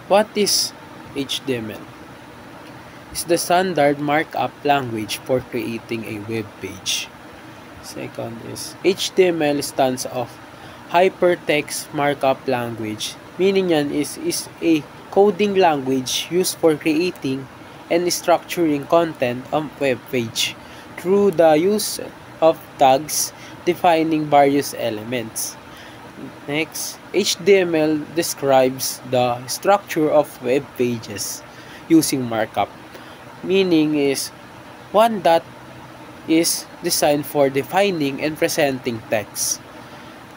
What is HTML? It's the standard markup language for creating a web page. Second is HTML stands of Hypertext Markup Language. Meaning yan is a coding language used for creating and structuring content on web page through the use of tags defining various elements. Next, HTML describes the structure of web pages using markup. Meaning is one that is designed for defining and presenting text.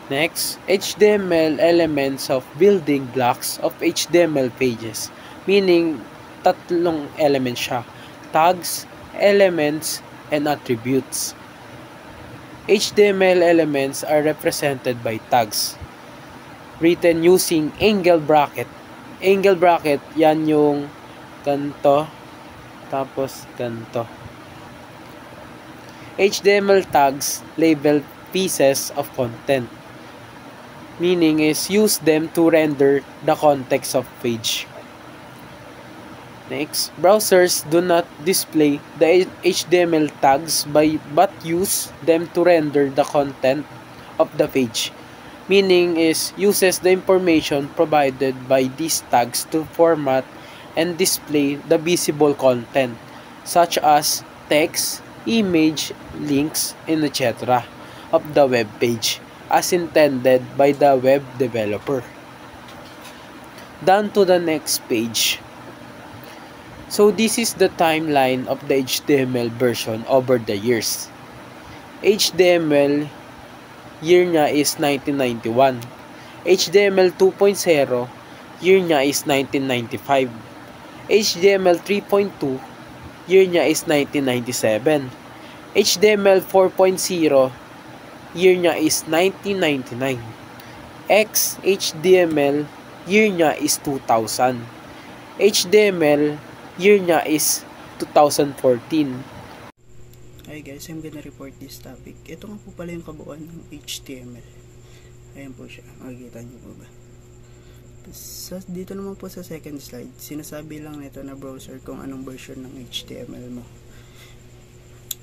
Next, HTML elements of building blocks of HTML pages. Meaning, tatlong elements siya. Tags, elements, and attributes. HTML elements are represented by tags written using angle bracket. Angle bracket, yan yung ganto, tapos ganto. HTML tags label pieces of content. Meaning is use them to render the context of page. Next, browsers do not display the HTML tags but use them to render the content of the page. Meaning is uses the information provided by these tags to format and display the visible content such as text, image, links, and etc. of the web page as intended by the web developer. Down to the next page. So this is the timeline of the HTML version over the years. HTML year niya is 1991. HTML 2.0 year niya is 1995. HTML 3.2 year niya is 1997. HTML 4.0 year niya is 1999. XHTML year niya is 2000. HTML year niya is 2014. Hi guys, I'm gonna report this topic. Ito nga po pala yung kabuuan ng HTML. Ayan po siya. Makikita niyo po ba? Dito naman po sa second slide, sinasabi lang nito na browser kung anong version ng HTML mo.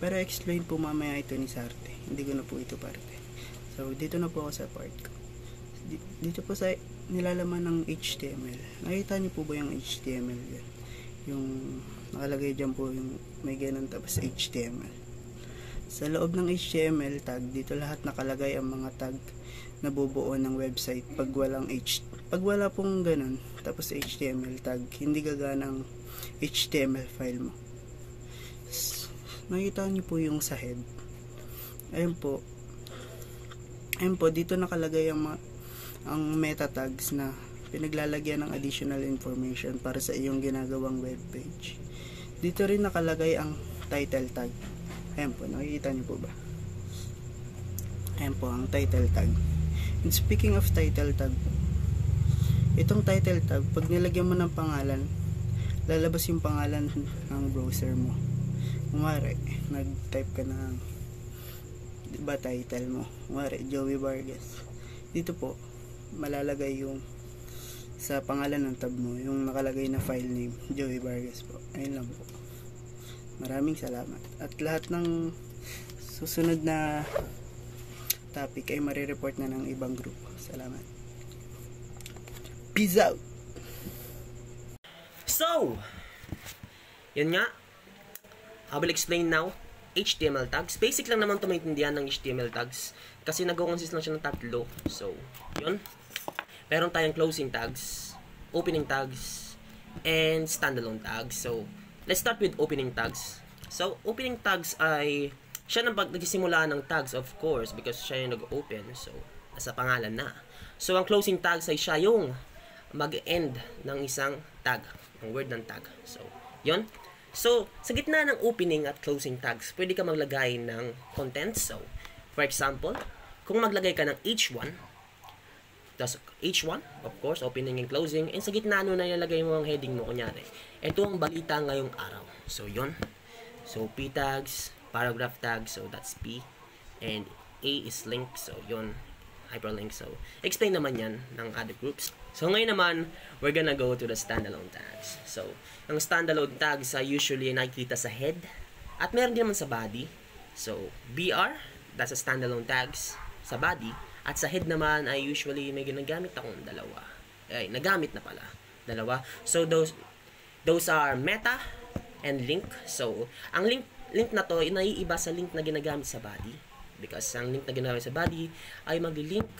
Pero explain po mamaya ito ni Sarte. Hindi ko na po ito parte. So, dito na po ako sa part ko. Dito po sa nilalaman ng HTML. Nakita niyo po ba yung HTML yan? Yung nakalagay dyan po yung may ganun tapos HTML. Sa loob ng HTML tag, dito lahat nakalagay ang mga tag na bubuo ng website. Pag wala pong ganun tapos HTML tag, hindi gagana ang HTML file mo. Nakita niyo po yung sa head. Ayun po, dito nakalagay ang meta tags na pinaglalagyan ng additional information para sa iyong ginagawang web page. Dito rin nakalagay ang title tag. Ayan po, nakikita niyo po ba? Ayan po ang title tag. And speaking of title tag, itong title tag, pag nilagyan mo ng pangalan, lalabas yung pangalan ng browser mo. Kumari, nag-type ka ng diba title mo, kumari Joey Vargas, dito po malalagay yung sa pangalan ng tab mo yung nakalagay na file name Joey Vargas po. Ayun lang po. Maraming salamat. At lahat ng susunod na topic ay marireport na ng ibang grupo. Salamat. Peace out! So, yun nga. I will explain now HTML tags. Basic lang naman ito maintindihan ng HTML tags kasi nag-consist lang siya ng tatlo. So, yun. Meron tayong closing tags, opening tags, and standalone tags. So, let's start with opening tags. So, opening tags ay siya nang nagsisimula ng tags, of course, because siya yung nag-open. So, nasa pangalan na. So, ang closing tags ay siya yung mag-end ng isang tag, ng word ng tag. So, yun. So, sa gitna ng opening at closing tags, pwede ka maglagay ng content. So, for example, kung maglagay ka ng H1, tapos H1, of course, opening and closing, and sa gitna nun na nilagay mo ang heading mo, kunyari. Ito ang balita ngayong araw. So, yun. So, P tags, paragraph tags, so that's P, and A is link, so yun. hyperlink. So, explain naman yan ng other groups. So, ngayon naman, we're gonna go to the standalone tags. So, ang standalone tags ay usually nakikita sa head at meron din naman sa body. So, BR, that's a standalone tags sa body. At sa head naman ay usually may ginagamit akong dalawa. Ay, nagamit na pala. Dalawa. So, those are meta and link. So, ang link na to, naiiba sa link na ginagamit sa body. Because ang link na ginagamit sa body ay mag-link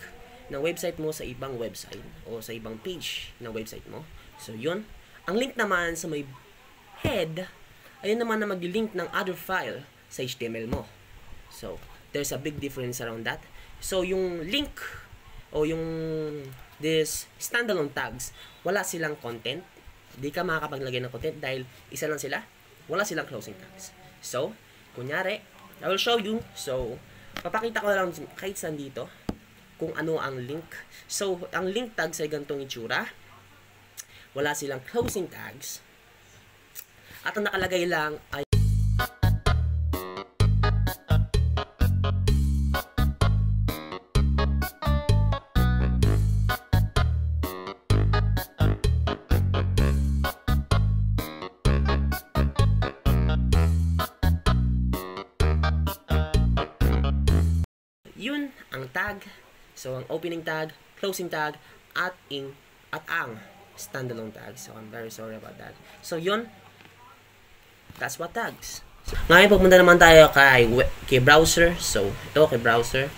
ng website mo sa ibang website o sa ibang page ng website mo. So, yun. Ang link naman sa may head, ayun naman na mag-link ng other file sa HTML mo. So, there's a big difference around that. So, yung link o yung this standalone tags, wala silang content. Di ka makakapaglagay ng content dahil isa lang sila. Wala silang closing tags. So, kunyari, I will show you. So, papakita ko na lang kahit saan dito kung ano ang link. So, ang link tags ay ganitong itsura. Wala silang closing tags. At ang nakalagay lang ay yun ang tag. So, ang opening tag, closing tag, at ang standalone tag. So, I'm very sorry about that. So, yun. That's what tags. So, ngayon, pupunta naman tayo kay browser. So, ito, kay browser.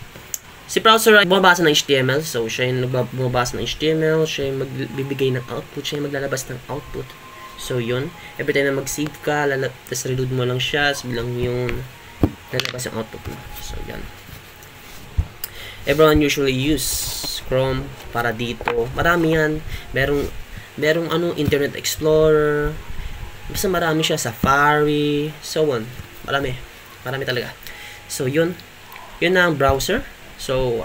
Si browser ay bumabasa ng HTML. So, siya yung bumabasa ng HTML. Siya yung magbibigay ng output. Siya yung maglalabas ng output. So, yun. Every time na mag-save ka, tapos reload mo lang siya. So, bilang yung lalabas yung output mo. So, yan. Everyone usually use Chrome para dito. Marami yan. Merong Internet Explorer. Basta marami siya. Safari. So on. Marami talaga. So yun. Yun na ang browser. So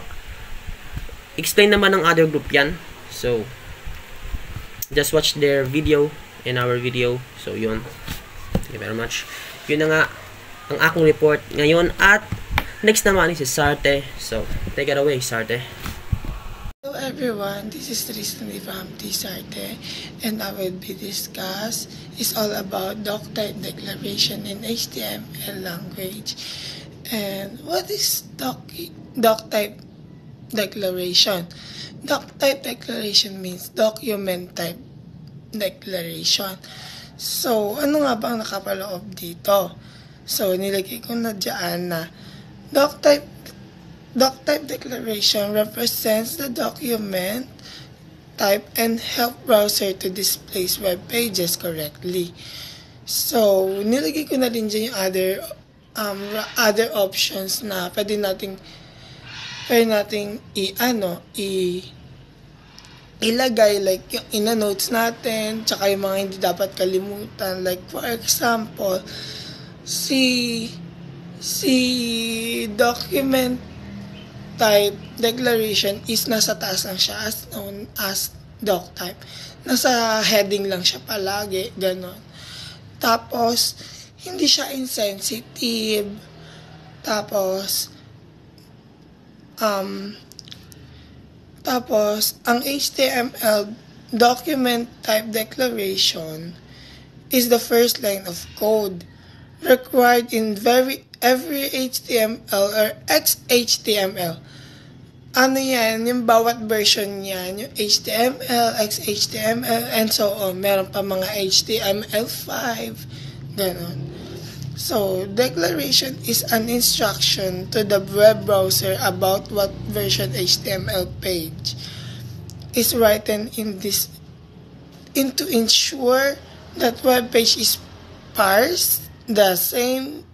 explain naman ng other group yan. So just watch their video in our video. So yun. Thank you very much. Yun na nga ang aking report ngayon. At next naman is si Sarte. So, take it away, Sarte. Hello everyone, this is Tristan from Sarte, and I will be discuss is all about doc type declaration in HTML language. And what is doc type declaration? Doc type declaration means document type declaration. So, ano nga ba ang nakapaloob dito? So, nilagay ko na dyan na doc type declaration represents the document type and help browser to display web pages correctly. So, nilagay ko na din dyan yung other options na pwede nating ilagay, like yung ina-notes natin, tsaka yung mga hindi dapat kalimutan. Like, for example, si document type declaration is nasa taas lang siya as known as doc type. Nasa heading lang siya palagi, ganon. Tapos, hindi siya insensitive. Tapos, ang HTML document type declaration is the first line of code required in every HTML or XHTML. Ano yan? Yung bawat version yan. Yung HTML, XHTML, and so on. Meron pa mga HTML5. Ganon. So, declaration is an instruction to the web browser about what version HTML page is written in this to ensure that web page is parsed the same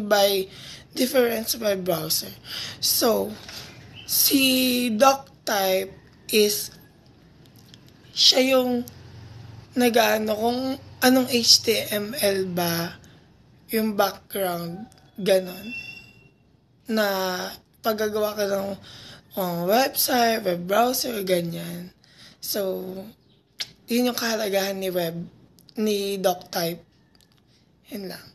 by different web browser. So, si doc type is siya yung nag-ano kung anong HTML ba yung background, ganon. Na paggagawa ka ng website, web browser, ganyan. So, yun yung kahalagahan ni doc type. Yun lang.